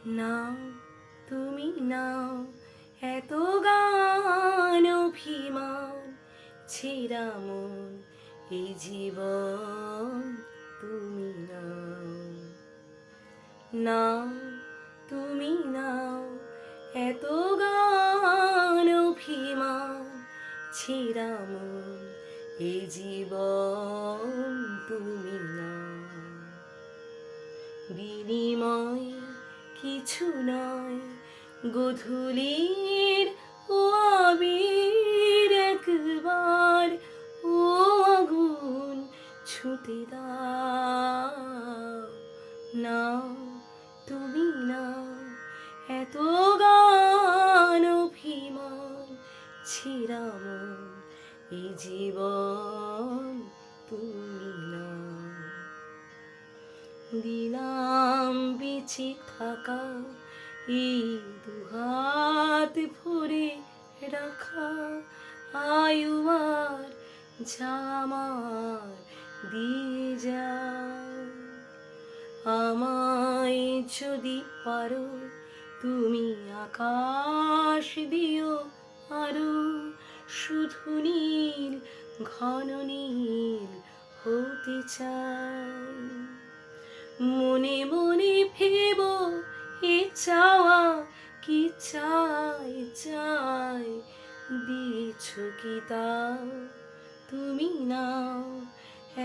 নাও তুমি নাও এত গান অভিমান ছেঁড়া মন এই জীবন তুমি নাও। নাও তুমি নাও এত গান অভিমান ছেঁড়া মন এই জীবন তুমি নাও। বিনিময় কিছু নয় গোধূলির ও আবির একবার ও আগুন ছুঁতে দাও। নাও তুমি নাও এত গান অভিমান ছেঁড়া মন এই জীবন তুমি নাও। দিলাম বেঁচে থাকা এই দুহাত ভরে রাখা আয়ু আর জামার দিয়ে যাও। আমায় যদি পারো তুমি আকাশ দিও আরো শুধু নীল ঘন নীল হতে চাই। মনে মনে ভেবো এ চাওয়া কি চাই চাই দিয়েছ কি তাও তুমি নাও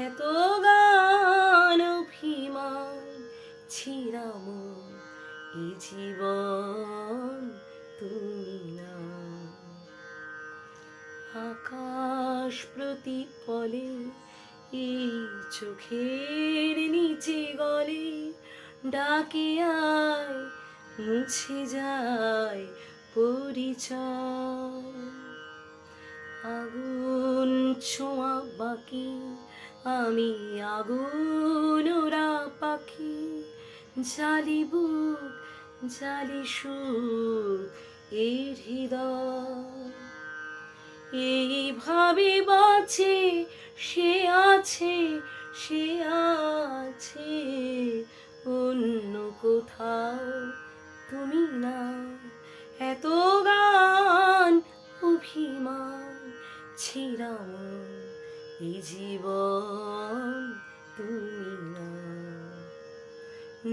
এত গান অভিমান ছেঁড়া মন এ জীবন তুমি নাও। আকাশ প্রতিপলে এই চোখের নিচে গলে ডাকে আয় মুছে যায় পরিচয়। আগুন ছোঁয়া বাকি আমি আগুন ওরা পাখি জালি বুক জালি সুখ এর হৃদয়। এইভাবে বাঁচে সে আছে সে আছে অন্য কোথাও তুমি নাও এত গান অভিমান ছেঁড়া মন এই জীবন তুমি নাও।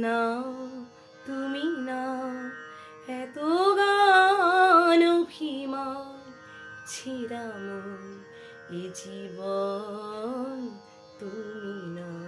নাও তুমি নাও এত গান অভিমান ছেঁড়া মন এ জীবন তুমি নাও।